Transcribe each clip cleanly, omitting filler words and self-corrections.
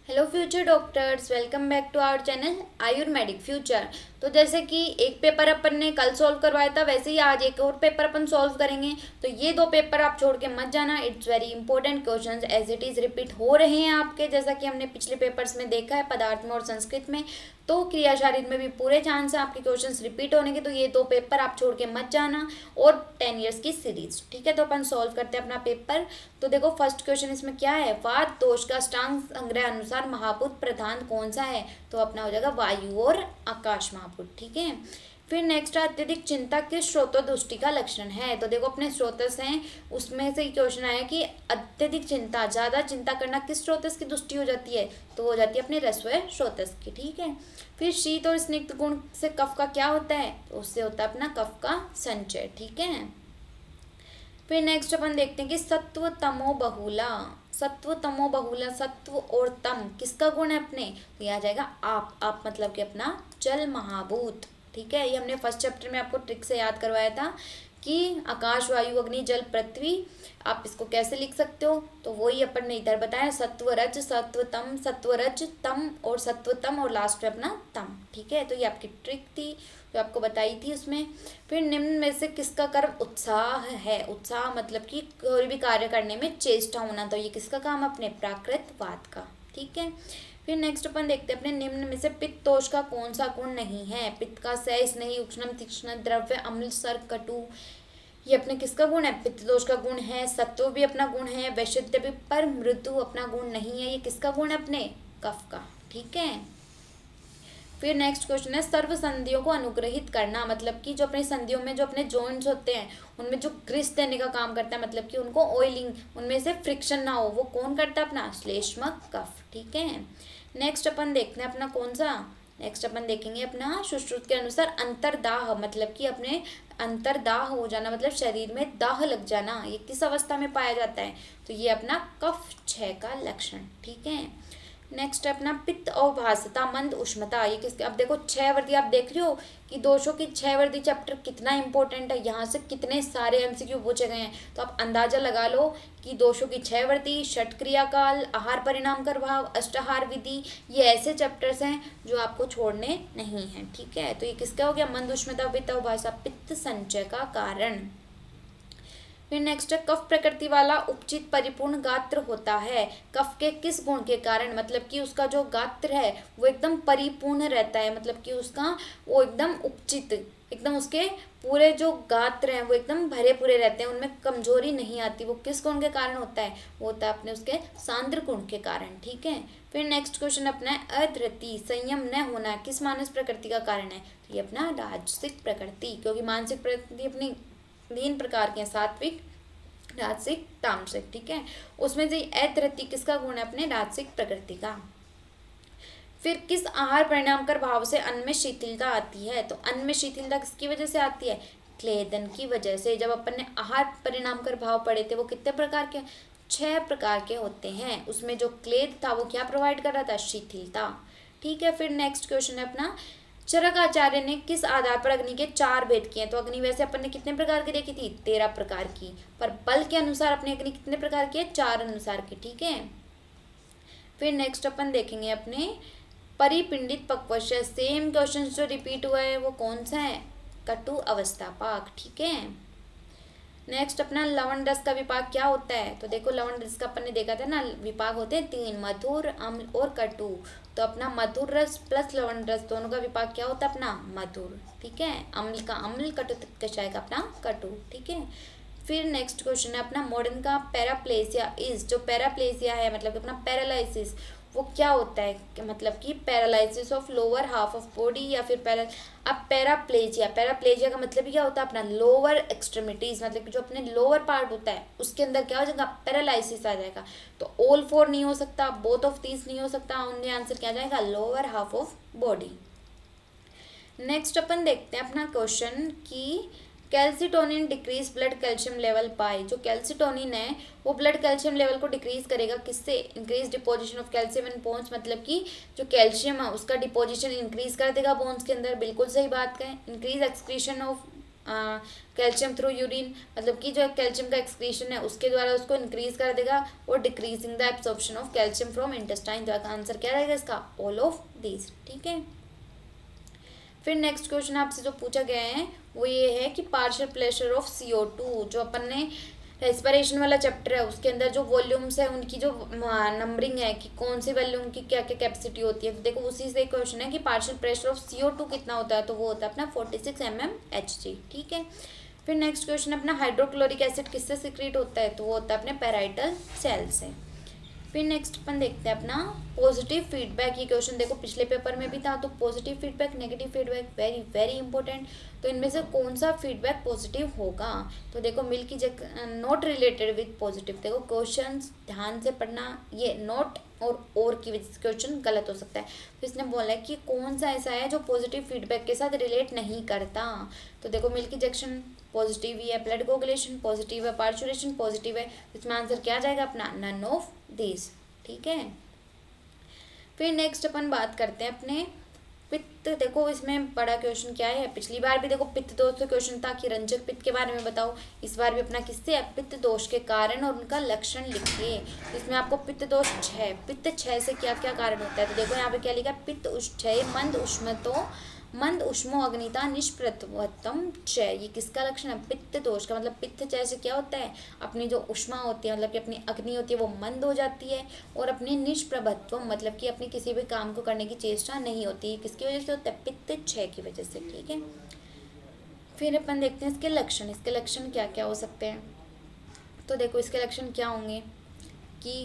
Hello future doctors, welcome back to our channel Ayurvedic future. तो जैसे कि एक पेपर अपन ने कल सॉल्व करवाया था, वैसे ही आज एक और पेपर अपन सॉल्व करेंगे। तो ये दो पेपर आप छोड़ के मत जाना, it's very important questions as it is repeat हो रहे हैं आपके, जैसा कि हमने पिछले पेपर्स में देखा है पदार्थ में और संस्कृत में। तो क्रिया शारीर में भी पूरे चांस है आपके क्वेश्चंस रिपीट होने के, तो ये दो पेपर आप छोड़ के मत जाना। और 10 ईयर्स की सीरीज, ठीक है। तो अपन सॉल्व करते हैं अपना पेपर। तो देखो फर्स्ट क्वेश्चन इसमें क्या है, वात दोष का अष्टांग संग्रह अनुसार महाभूत प्रधान कौन सा है? तो अपना हो जाएगा वायु और आकाश महाभूत, ठीक है। फिर नेक्स्ट अत्यधिक चिंता किस स्रोतोदृष्टि का लक्षण है? तो देखो अपने स्रोतस हैं, उसमें से क्वेश्चन आया कि अत्यधिक चिंता, ज़्यादा चिंता करना किस स्रोतस की दृष्टि हो जाती है? तो हो जाती है अपने रसवय स्रोतस की, ठीक है। फिर शीत और स्निग्ध गुण से कफ का क्या होता है? तो उससे होता है अपना कफ का संचय, ठीक है। फिर नेक्स्ट अपन देखते हैं कि सत्व तमो बहुला, सत्व तमो बहुला, सत्व और तम किसका गुण है अपने? तो यह आ जाएगा आप मतलब कि अपना जल महाभूत, ठीक है। ये हमने फर्स्ट चैप्टर में आपको ट्रिक से याद करवाया था कि आकाश वायु अग्नि जल पृथ्वी, आप इसको कैसे लिख सकते हो। तो वही अपन ने इधर बताया, सत्व रज सत्व रज तम और सत्वतम और लास्ट में अपना तम, ठीक है। तो ये आपकी ट्रिक थी जो आपको बताई थी उसमें। फिर निम्न में से किसका कर्म उत्साह है? उत्साह मतलब कि कोई भी कार्य करने में चेष्टा होना, तो ये किसका काम? अपने प्राकृतवाद का, ठीक है। फिर नेक्स्ट अपन देखते हैं अपने निम्न में से पित्त दोष का कौन सा गुण नहीं है? पित्त का सह स्नेही उष्णम तीक्ष्ण द्रव्य अम्ल सर कटु, ये अपने किसका गुण है? पित्त दोष का गुण है। सत्व भी अपना गुण है, वैशुद्ध भी, पर मृदु अपना गुण नहीं है। ये किसका गुण है? अपने कफ का, ठीक है। फिर नेक्स्ट क्वेश्चन है सर्व संधियों को अनुग्रहित करना, मतलब कि जो अपने संधियों में जो अपने जॉइंट्स होते हैं उनमें जो ग्रिस देने का काम करता है, मतलब कि उनको ऑयलिंग, उनमें से फ्रिक्शन ना हो, वो कौन करता है? अपना श्लेष्मक कफ, ठीक है। नेक्स्ट अपन देखते हैं अपना कौन सा, नेक्स्ट अपन देखेंगे अपना सुश्रुत के अनुसार अंतरदाह, मतलब कि अपने अंतरदाह हो जाना, मतलब शरीर में दाह लग जाना, ये किस अवस्था में पाया जाता है? तो ये अपना कफ क्षय का लक्षण, ठीक है। नेक्स्ट है अपना पित्त अवभासता मंद उष्मता, ये किसके? अब देखो 6 वर्दी आप देख रहे हो कि दोषों की 6 वर्दी चैप्टर कितना इंपॉर्टेंट है, यहाँ से कितने सारे एमसीक्यू पूछे गए हैं। तो आप अंदाजा लगा लो कि दोषों की 6 वर्दी, षट क्रियाकाल, आहार परिणाम कर भाव, अष्टाहार विधि, ये ऐसे चैप्टर्स हैं जो आपको छोड़ने नहीं हैं, ठीक है। तो ये किसका हो गया? मंद उष्मता पित्त अवभाषा, पित्त संचय का कारण। फिर नेक्स्ट है कफ प्रकृति वाला उपचित परिपूर्ण गात्र होता है, कफ के किस गुण के कारण? मतलब कि उसका जो गात्र है वो एकदम परिपूर्ण रहता है, मतलब कि उसका वो एकदम उपचित, एकदम उसके पूरे जो गात्र हैं वो एकदम भरे पूरे रहते हैं, उनमें कमजोरी नहीं आती। वो किस गुण के कारण होता है? वो होता है अपने उसके सांद्र गुण के कारण, ठीक है। फिर नेक्स्ट क्वेश्चन अपना है अधृति, संयम न होना किस मानस प्रकृति का कारण है? तो ये अपना राजसिक प्रकृति, क्योंकि मानसिक प्रकृति अपनी 3 प्रकार के हैं, सात्विक, राजसिक, तामसिक, ठीक है। उसमें से अधृति किसका गुण है? अपने राजसिक प्रकृति का। फिर किस आहार परिणाम कर भाव से अन्न में शिथिलता आती है? तो अन्न में शिथिलता किसकी वजह से आती है? क्लेदन की वजह से। जब अपन ने आहार परिणाम कर भाव पढ़े थे वो कितने प्रकार के? 6 प्रकार के होते हैं। उसमें जो क्लेद था वो क्या प्रोवाइड कर रहा था? शिथिलता, ठीक है। फिर नेक्स्ट क्वेश्चन है अपना चरक आचार्य ने किस आधार पर अग्नि के 4 भेद किए? तो अग्नि वैसे अपन ने कितने प्रकार की देखी थी? 13 प्रकार की, पर बल के अनुसार अपने अग्नि कितने प्रकार की है? 4 अनुसार की, ठीक है। फिर नेक्स्ट अपन देखेंगे अपने परिपिंडित पक्वश, सेम क्वेश्चन जो रिपीट हुआ है वो कौन सा है? कटु अवस्था पाक, ठीक है। नेक्स्ट अपना लवण रस का विपाक क्या होता है? तो देखो लवण रस का अपन ने देखा था ना, विपाक होते हैं 3, मधुर, अम्ल और कटु। तो अपना मधुर रस प्लस लवण रस दोनों का विपाक क्या होता है? अपना मधुर, ठीक है। अम्ल का अम्ल, कटु कषाय का अपना कटु, ठीक है। फिर नेक्स्ट क्वेश्चन है अपना मॉडर्न का पैराप्लेसिया इज, जो पैराप्लेसिया है मतलब कि अपना पैरालिसिस, वो क्या होता है? मतलब कि paralysis of lower half of body या फिर अब पैराप्लेजिया का मतलब ही क्या होता है? अपना लोअर एक्सट्रीमिटीज, मतलब कि जो अपने लोअर पार्ट होता है उसके अंदर क्या हो जाएगा? पैरालिसिस आ जाएगा। तो ऑल 4 नहीं हो सकता, बोथ ऑफ दीज नहीं हो सकता, उनमें आंसर क्या जाएगा? Lower half of body. Next अपन देखते हैं अपना क्वेश्चन कि calcitonin decrease blood calcium level by, जो कैल्सिटोनिन है वो ब्लड कैल्शियम लेवल को डिक्रीज करेगा किससे? Increase deposition of calcium in bones, मतलब कि जो कैल्शियम है उसका डिपोजिशन इंक्रीज कर देगा बोन्स के अंदर, बिल्कुल सही बात है। Increase excretion of calcium through urine, मतलब कि जो कैल्शियम का एक्सक्रीशन है उसके द्वारा उसको इंक्रीज कर देगा, और decreasing the absorption of calcium from intestine. तो आंसर क्या रहेगा इसका? All of these. ठीक है, फिर नेक्स्ट क्वेश्चन आपसे जो पूछा गया है वो ये है कि पार्शियल प्रेशर ऑफ CO2, जो अपन ने रेस्पिरेशन वाला चैप्टर है उसके अंदर जो वॉल्यूम्स है उनकी जो नंबरिंग है कि कौन सी वॉल्यूम की क्या क्या कैपेसिटी होती है, तो देखो उसी से क्वेश्चन है कि पार्शियल प्रेशर ऑफ CO2 कितना होता है, तो वो होता है अपना 46 mmHg। ठीक है, फिर नेक्स्ट क्वेश्चन अपना हाइड्रोक्लोरिक एसिड किससे सिक्रीट होता है, तो वो होता है अपने पैराइटल सेल से। फिर नेक्स्ट अपन देखते हैं अपना पॉजिटिव फीडबैक। ये क्वेश्चन देखो पिछले पेपर में भी था, तो positive feedback, negative feedback, very very important. तो इनमें से कौन सा फीडबैक पॉजिटिव होगा, तो देखो milky not related with positive. देखो क्वेश्चन ध्यान से पढ़ना, ये नॉट और की वजह से क्वेश्चन गलत हो सकता है। तो इसने बोला है कि कौन सा ऐसा है जो पॉजिटिव फीडबैक के साथ रिलेट नहीं करता, तो देखो मिल्की जंक्शन पॉजिटिव ही है, ब्लड कोगुलेशन पॉजिटिव है, पार्चुरेशन पॉजिटिव है। इसमें आंसर क्या जाएगा अपना? None of this. ठीक है, फिर नेक्स्ट अपन बात करते हैं अपने पित्त। देखो इसमें बड़ा क्वेश्चन क्या है, पिछली बार भी देखो पित्त दोष से क्वेश्चन था कि रंजक पित्त के बारे में बताओ, इस बार भी अपना किससे है? पित्त दोष के कारण और उनका लक्षण लिखिए। इसमें आपको पित्त दोष 6, पित्त 6 से क्या क्या कारण होता है, तो देखो यहाँ पे क्या लिखा है? पित्त क्षय मंद उष्मो अग्निता निष्प्रत्वत्तम क्षय। ये किसका लक्षण है? पित्त दोष का। मतलब पित्त क्षय से क्या होता है? अपनी जो उष्मा होती है, मतलब कि अपनी अग्नि होती है वो मंद हो जाती है, और अपनी निष्प्रभत्व मतलब कि अपनी किसी भी काम को करने की चेष्टा नहीं होती। किसकी वजह से होता है? पित्त क्षय की वजह से। ठीक है, फिर अपन देखते हैं इसके लक्षण। इसके लक्षण क्या क्या हो सकते हैं, तो देखो इसके लक्षण क्या होंगे कि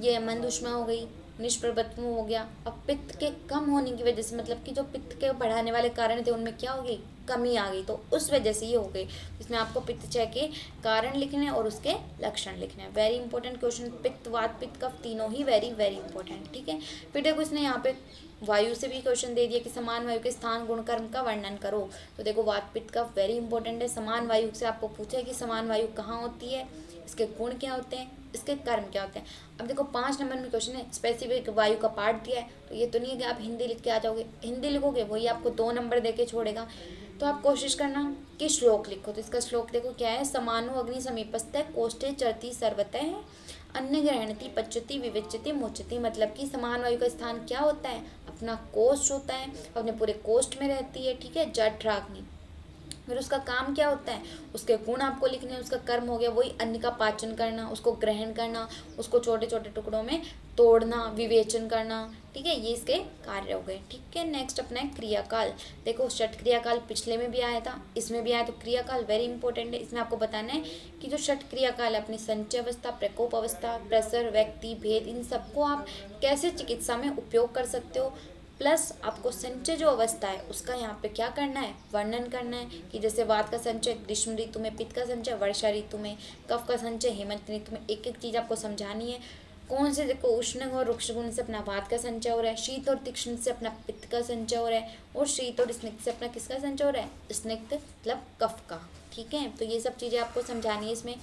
ये मंद उष्मा हो गई, निष्प्रभत्व हो गया। अब पित्त के कम होने की वजह से, मतलब कि जो पित्त के बढ़ाने वाले कारण थे उनमें क्या हो गई? कमी आ गई, तो उस वजह से ये हो गई। इसमें आपको पित्त क्षय के कारण लिखने और उसके लक्षण लिखने हैं। वेरी इंपॉर्टेंट क्वेश्चन, पित्त वात पित्त कफ तीनों ही वेरी वेरी इंपॉर्टेंट। ठीक है, फिर देखो इसने यहाँ पे वायु से भी क्वेश्चन दे दिया कि समान वायु के स्थान गुण कर्म का वर्णन करो। तो देखो वात पित्त कफ वेरी इंपॉर्टेंट है। समान वायु से आपको पूछा है कि समान वायु कहाँ होती है, इसके गुण क्या होते हैं, इसके कर्म क्या होते हैं। अब देखो 5 नंबर में क्वेश्चन है, स्पेसिफिक वायु का पार्ट दिया है, तो ये तो नहीं है कि आप हिंदी लिख के आ जाओगे। हिंदी लिखोगे वही आपको 2 नंबर दे के छोड़ेगा। तो आप कोशिश करना कि श्लोक लिखो। तो इसका श्लोक देखो क्या है? समानो अग्नि समीपस्थ कोष्ठे चरती सर्वतः अन्न ग्रहणती पच्यति विवेच्यति मोचती। मतलब कि समान वायु का स्थान क्या होता है? अपना कोष्ठ होता है, अपने पूरे कोष्ठ में रहती है। ठीक है, जठराग्नि। फिर उसका काम क्या होता है? उसके गुण आपको लिखने हैं। उसका कर्म हो गया वही अन्न का पाचन करना, उसको ग्रहण करना, उसको छोटे छोटे टुकड़ों में तोड़ना, विवेचन करना। ठीक है, ये इसके कार्य हो गए। ठीक है, नेक्स्ट अपना है क्रियाकाल। देखो षट क्रियाकाल पिछले में भी आया था, इसमें भी आया, तो क्रियाकाल वेरी इंपॉर्टेंट है। इसमें आपको बताना है कि जो षट क्रियाकाल है अपनी संचय अवस्था, प्रकोप अवस्था, प्रसर, व्यक्ति भेद, इन सबको आप कैसे चिकित्सा में उपयोग कर सकते हो। प्लस आपको संचय जो अवस्था है उसका यहाँ पे क्या करना है? वर्णन करना है कि जैसे वात का संचय ग्रीष्म ऋतु में, पित्त का संचय वर्षा ऋतु में, कफ का संचय हेमंत ऋतु में। एक एक चीज़ आपको समझानी है। कौन से देखो उष्ण और रुक्ष गुण से अपना वात का संचय हो रहा है, शीत और तीक्ष्ण से अपना पित्त का संचय हो रहा है, और शीत और स्निग्ध से अपना किसका संचय हो रहा है? स्निग्ध मतलब कफ का। ठीक है, तो ये सब चीज़ें आपको समझानी है। इसमें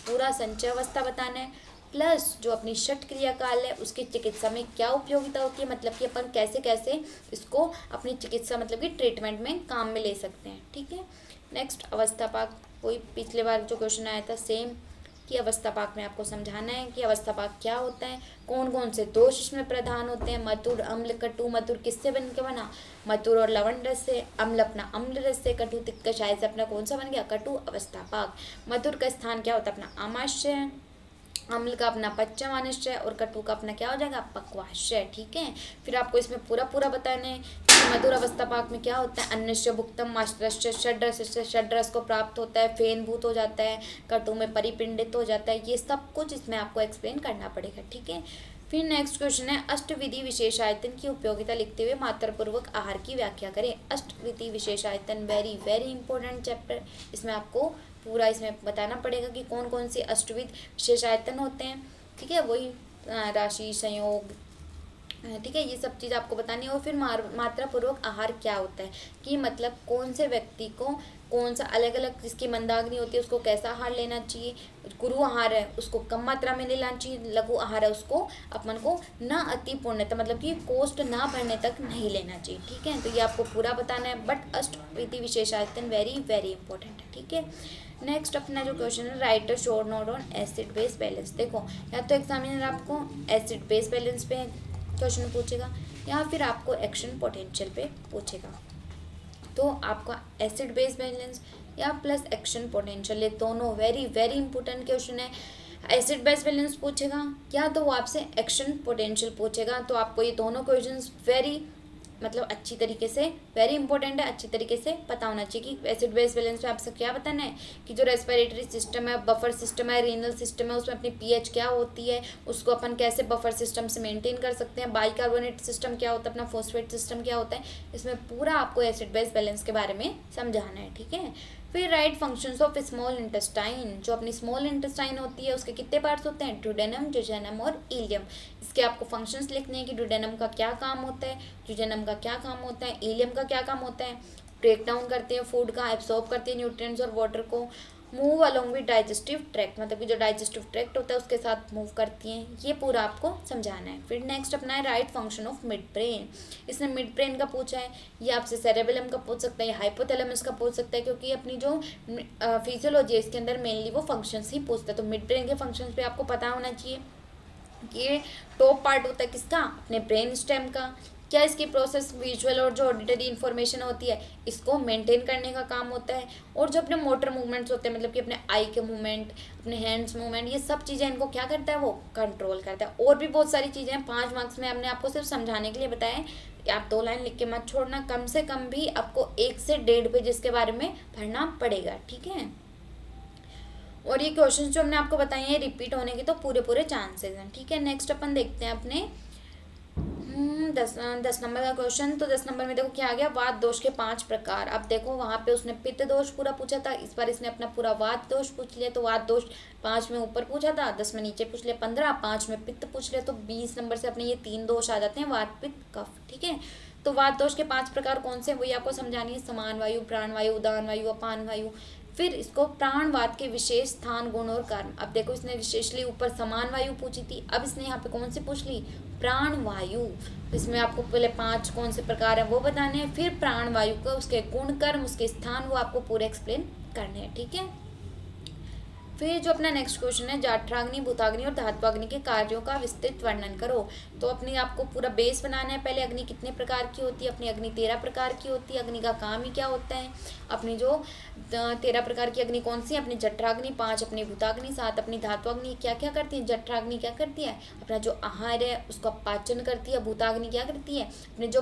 पूरा संचय अवस्था बताना है, प्लस जो अपनी षट क्रियाकाल है उसकी चिकित्सा में क्या उपयोगिता होती है, मतलब कि अपन कैसे कैसे इसको अपनी चिकित्सा मतलब कि ट्रीटमेंट में काम में ले सकते हैं। ठीक है, नेक्स्ट अवस्थापाक। वही पिछले बार जो क्वेश्चन आया था सेम, कि अवस्थापाक में आपको समझाना है कि अवस्थापाक क्या होता है, कौन कौन से दोष इसमें प्रधान होते हैं। मधुर, अम्ल, कटु। मधुर किससे बन के बना? मधुर और लवण रस से। अम्ल अपना अम्ल रस से। कटु तिक्त कषाय से अपना कौन सा बन गया? कटु अवस्थापाक। मधुर का स्थान क्या होता है? अपना आमाशय। अम्ल का अपना पच्चम आनिश्चय, और कटु का अपना क्या हो जाएगा? पक्वाश्चय। ठीक है, फिर आपको इसमें पूरा पूरा बताना है कि मधुर अवस्थापाक में क्या होता है? अन्नश्य भुक्तम माश्रश्य षड्रस से षड्रस को प्राप्त होता है, फेनभूत हो जाता है, कटु में परिपिंडित हो जाता है। ये सब कुछ इसमें आपको एक्सप्लेन करना पड़ेगा। ठीक है, फिर नेक्स्ट क्वेश्चन है अष्टविधि विशेषायतन की उपयोगिता लिखते हुए मात्रापूर्वक आहार की व्याख्या करें। अष्टविधि विशेषायतन वेरी वेरी इंपॉर्टेंट चैप्टर। इसमें आपको पूरा इसमें बताना पड़ेगा कि कौन कौन से अष्टविध विशेषायतन होते हैं। ठीक है, वही राशि, संयोग, ठीक है, ये सब चीज़ आपको बतानी है। और फिर मात्रा पूर्वक आहार क्या होता है, कि मतलब कौन से व्यक्ति को कौन सा अलग अलग जिसकी मंदाग्नि होती है उसको कैसा आहार लेना चाहिए, गुरु आहार है उसको कम मात्रा में लेना चाहिए, लघु आहार है उसको अपन को ना अति पूर्णतः मतलब कि कोष्ठ ना भरने तक नहीं लेना चाहिए। ठीक है, तो ये आपको पूरा बताना है। बट अष्टविधि विशेषायतन वेरी वेरी इंपॉर्टेंट है। ठीक है, नेक्स्ट अपना जो क्वेश्चन है, right a short note on acid base balance. देखो या तो एग्जामिनर आपको एसिड बेस बैलेंस पे क्वेश्चन पूछेगा या फिर आपको एक्शन पोटेंशियल पे पूछेगा। तो आपका एसिड बेस बैलेंस या प्लस एक्शन पोटेंशियल, ये दोनों वेरी वेरी इंपॉर्टेंट क्वेश्चन है। एसिड बेस बैलेंस पूछेगा या तो वो आपसे एक्शन पोटेंशियल पूछेगा। तो आपको ये दोनों क्वेश्चंस वेरी मतलब अच्छी तरीके से वेरी इंपॉर्टेंट है, अच्छी तरीके से पता होना चाहिए कि एसिड बेस बैलेंस में आपसे क्या बताना है कि जो रेस्पिरेटरी सिस्टम है, बफर सिस्टम है, रीनल सिस्टम है, उसमें अपनी पीएच क्या होती है, उसको अपन कैसे बफर सिस्टम से मेंटेन कर सकते हैं, बाइकार्बोनेट सिस्टम क्या होता है, अपना फॉस्फेट सिस्टम क्या होता है, इसमें पूरा आपको एसिड बेस बैलेंस के बारे में समझाना है। ठीक है, फिर right functions of small intestine, जो अपनी स्मॉल इंटेस्टाइन होती है उसके कितने पार्ट्स होते हैं, ड्यूडेनम, जुजेनम और इलियम। इसके आपको फंक्शंस लिखने हैं कि ड्यूडेनम का क्या काम होता है, जुजेनम का क्या काम होता है, इलियम का क्या काम होता है, ब्रेक डाउन करते हैं फूड का, एब्सॉर्ब करते हैं न्यूट्रिएंट्स और वाटर को, move along with digestive tract मतलब कि जो डाइजेस्टिव ट्रैक्ट होता है उसके साथ मूव करती हैं। ये पूरा आपको समझाना है। फिर नेक्स्ट अपना है right function of mid brain. इसने मिड ब्रेन का पूछा है, ये आपसे सेरेबेलम का पूछ सकता है, या हाइपोथैलेमस का पूछ सकता है, क्योंकि अपनी जो फिजियोलॉजी है इसके अंदर मेनली वो फंक्शंस ही पूछता है। तो मिड ब्रेन के फंक्शंस पे आपको पता होना चाहिए कि ये टॉप पार्ट होता है किसका, अपने ब्रेन स्टेम का। क्या इसकी प्रोसेस विजुअल और जो ऑडिटरी इन्फॉर्मेशन होती है इसको मेंटेन करने का काम होता है। और जो अपने मोटर मूवमेंट्स होते हैं मतलब कि अपने आई के मूवमेंट, अपने हैंड्स मूवमेंट, ये सब चीज़ें इनको क्या करता है, वो कंट्रोल करता है। और भी बहुत सारी चीज़ें हैं, 5 मार्क्स में हमने आपको सिर्फ समझाने के लिए बताया है। आप 2 लाइन लिख के मत छोड़ना, कम से कम भी आपको 1 से 1.5 पेज के बारे में पढ़ना पड़ेगा। ठीक है, और ये क्वेश्चंस जो हमने आपको बताए हैं रिपीट होने के तो पूरे पूरे चांसेस हैं। ठीक है, नेक्स्ट अपन देखते हैं अपने 10 नंबर का क्वेश्चन। तो 10 नंबर में देखो क्या आ गया, वात दोष के 5 प्रकार। अब देखो वहाँ पे उसने पित्त दोष पूरा पूछा था, इस बार इसने अपना पूरा वात दोष पूछ लिया। तो वात दोष 5 में ऊपर पूछा था, 10 में नीचे पूछ लिया, 15, 5 में पित्त पूछ लिया। तो 20 नंबर से अपने ये 3 दोष आ जाते हैं, वात पित्त कफ। ठीक है, तो वात दोष के 5 प्रकार कौन से, वही आपको समझानी है। समान वायु, प्राण वायु, उदान वायु, अपान वायु। फिर इसको प्राणवात के विशेष स्थान, गुण और कारण। अब देखो इसने विशेषली ऊपर समान वायु पूछी थी, अब इसने यहाँ पे कौन सी पूछ ली, प्राण वायु। इसमें आपको पहले 5 कौन से प्रकार है वो बताने हैं, फिर प्राण वायु को उसके गुण, कर्म, उसके स्थान वो आपको पूरे एक्सप्लेन करने हैं। ठीक है, फिर जो अपना नेक्स्ट क्वेश्चन है, जाठराग्नि, भूताग्नि और धात्वाग्नि के कार्यों का विस्तृत वर्णन करो। तो अपनी आपको पूरा बेस बनाना है। पहले अग्नि कितने प्रकार की होती है, अपनी अग्नि 13 प्रकार की होती है। अग्नि का काम ही क्या होता है, अपनी जो 13 प्रकार की अग्नि कौन सी है, अपनी जठराग्नि, 5 अपनी भूताग्नि, 7 अपनी धात्वाग्नि। क्या क्या करती है, जठराग्नि क्या करती है, अपना जो आहार है उसका पाचन करती है। भूताग्नि क्या करती है, अपने जो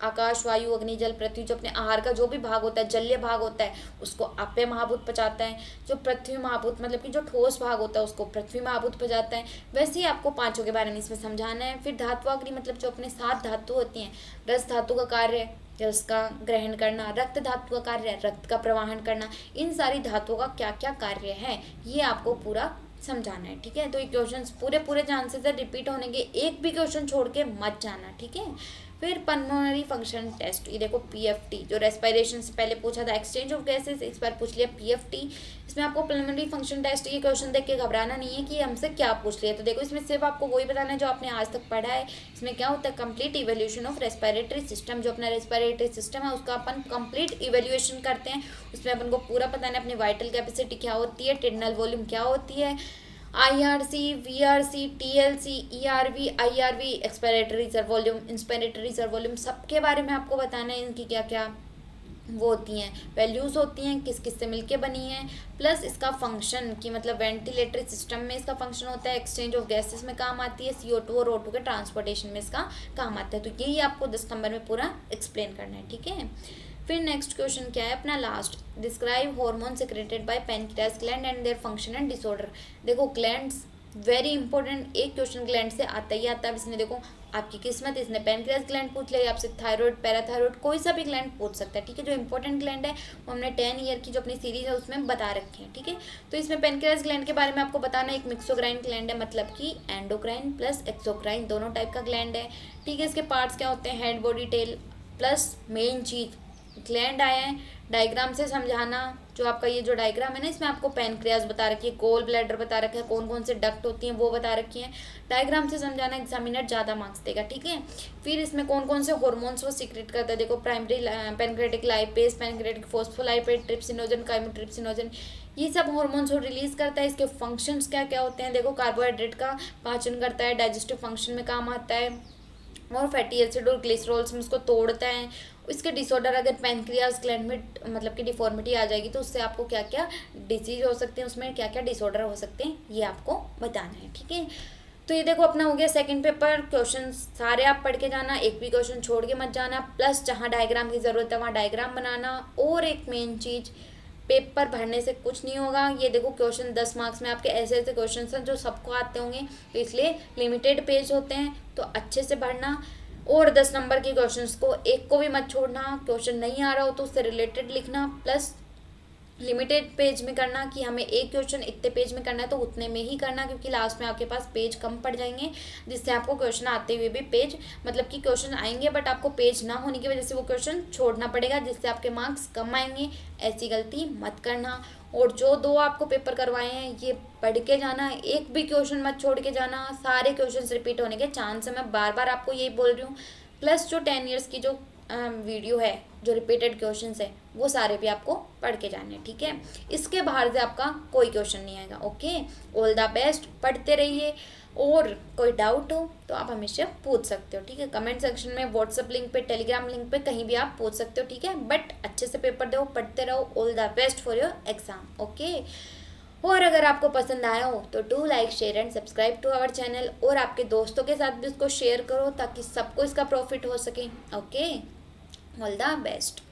आकाश, वायु, अग्नि, जल, पृथ्वी, जो अपने आहार का जो भी भाग होता है, जलीय भाग होता है, उसको अप्य महाभूत पचाता है। जो पृथ्वी महाभूत मतलब कि जो ठोस भाग होता है उसको पृथ्वी महाभूत पचाता है। वैसे ही आपको 5 के बारे में इसमें समझाना है। फिर धात्वाग्नि मतलब जो अपने 7 धातु होती हैं, रस धातु का कार्य रस का ग्रहण करना, रक्त धातु का कार्य है रक्त का प्रवाहन करना। इन सारी धातुओं का क्या क्या कार्य है ये आपको पूरा समझाना है। ठीक है, तो ये क्वेश्चन पूरे पूरे चांसेस है रिपीट होने के, एक भी क्वेश्चन छोड़ के मत जाना। ठीक है, फिर पल्मोनरी फंक्शन टेस्ट, ये देखो पीएफटी, जो रेस्पिरेशन से पहले पूछा था एक्सचेंज ऑफ गैसेस, इस बार पूछ लिया पीएफटी। इसमें आपको पल्मोनरी फंक्शन टेस्ट ये क्वेश्चन देख के घबराना नहीं है कि हमसे क्या पूछ लिया। तो देखो इसमें सिर्फ आपको वही बताना है जो आपने आज तक पढ़ा है। इसमें क्या होता है, complete evaluation of respiratory system. जो अपना रेस्पिरेटरी सिस्टम है उसका अपन कंप्लीट इवेल्यूएशन करते हैं। उसमें अपन को पूरा बताना है अपनी वाइटल कैपेसिटी क्या होती है, टिडनल वॉल्यूम क्या होती है, IRC, VRC, TLC, ERV, IRV, expiratory reserve volume, inspiratory reserve volume, सबके बारे में आपको बताना है। इनकी क्या क्या वो होती हैं, वैल्यूज़ होती हैं, किस किस से मिलके बनी है, प्लस इसका फंक्शन की मतलब वेंटिलेटरी सिस्टम में इसका फंक्शन होता है, एक्सचेंज ऑफ गैसेस में काम आती है, CO2 और O2 के ट्रांसपोर्टेशन में इसका काम आता है। तो यही आपको 10 नंबर में पूरा एक्सप्लेन करना है। ठीक है, फिर नेक्स्ट क्वेश्चन क्या है अपना last, describe hormone secreted bye pancreas gland and their function and disorder. देखो ग्लैंड्स वेरी इंपॉर्टेंट, एक क्वेश्चन ग्लैंड से आता ही आता है। अब इसने देखो आपकी किस्मत, इसने पैनक्रियास ग्लैंड पूछ लिया, आपसे थायराइड, पैराथायराइड, कोई सा भी ग्लैंड पूछ सकता है, ठीक है। जो इंपॉर्टेंट ग्लैंड है वो हमने 10 ईयर की जो अपनी सीरीज है उसमें बता रखे हैं, ठीक है। तो इसमें पैनक्रियास ग्लैंड के बारे में आपको बताना, एक मिक्सोग्राइन ग्लैंड है, मतलब कि एंडोक्राइन प्लस एक्सोक्राइन दोनों टाइप का ग्लैंड है, ठीक है। इसके पार्ट्स क्या होते हैं, head, body, tail, plus main चीज ग्लैंड आया है। डायग्राम से समझाना, जो आपका ये जो डायग्राम है ना, इसमें आपको पैनक्रियास बता रखी है, गोल ब्लैडर बता रखा है, कौन कौन से डक्ट होती हैं वो बता रखी है। डायग्राम से समझाना, एग्जामिनर ज़्यादा मार्क्स देगा, ठीक है। फिर इसमें कौन कौन से हार्मोन्स वो सीक्रेट करता है, देखो primary pancreatic lipase, pancreatic phospholipase, trypsinogen, chymotrypsinogen, ये सब हार्मोन्स वो रिलीज करता है। इसके फंक्शंस क्या क्या होते हैं, देखो कार्बोहाइड्रेट का पाचन करता है, डाइजेस्टिव फंक्शन में काम आता है, और फैटी एसिड और ग्लिसरॉल्स में उसको तोड़ता है। इसके डिसऑर्डर, अगर पैनक्रियास ग्लैंड में मतलब कि डिफॉर्मिटी आ जाएगी तो उससे आपको क्या क्या डिजीज हो सकते हैं, उसमें क्या क्या डिसऑर्डर हो सकते हैं, ये आपको बताना है, ठीक है। तो ये देखो अपना हो गया सेकंड पेपर। क्वेश्चन सारे आप पढ़ के जाना, एक भी क्वेश्चन छोड़ के मत जाना, प्लस जहाँ डायग्राम की ज़रूरत है वहाँ डायग्राम बनाना। और एक मेन चीज़, पेपर भरने से कुछ नहीं होगा। ये देखो क्वेश्चन 10 मार्क्स में आपके ऐसे ऐसे क्वेश्चन हैं जो सबको आते होंगे, तो इसलिए लिमिटेड पेज होते हैं, तो अच्छे से भरना। और 10 नंबर के क्वेश्चंस को एक को भी मत छोड़ना, क्वेश्चन नहीं आ रहा हो तो उससे रिलेटेड लिखना, प्लस लिमिटेड पेज में करना कि हमें एक क्वेश्चन इतने पेज में करना है तो उतने में ही करना, क्योंकि लास्ट में आपके पास पेज कम पड़ जाएंगे, जिससे आपको क्वेश्चन आते हुए भी पेज मतलब कि क्वेश्चन आएंगे बट आपको पेज ना होने की वजह से वो क्वेश्चन छोड़ना पड़ेगा, जिससे आपके मार्क्स कम आएंगे। ऐसी गलती मत करना। और जो 2 आपको पेपर करवाए हैं ये पढ़ के जाना, एक भी क्वेश्चन मत छोड़ के जाना, सारे क्वेश्चन रिपीट होने के चांस है, मैं बार बार आपको यही बोल रही हूँ। प्लस जो 10 ईयर्स की जो वीडियो है, जो रिपीटेड क्वेश्चंस है, वो सारे भी आपको पढ़ के जाने हैं, ठीक है। इसके बाहर से आपका कोई क्वेश्चन नहीं आएगा, ओके। ऑल द बेस्ट, पढ़ते रहिए। और कोई डाउट हो तो आप हमेशा पूछ सकते हो, ठीक है। कमेंट सेक्शन में, व्हाट्सएप लिंक पे, टेलीग्राम लिंक पे, कहीं भी आप पूछ सकते हो, ठीक है। बट अच्छे से पेपर दो, पढ़ते रहो। All the best for your exam, okay. और अगर आपको पसंद आया हो तो do like, share and subscribe to our channel, और आपके दोस्तों के साथ भी इसको शेयर करो ताकि सबको इसका प्रॉफिट हो सके, ओके। All the best.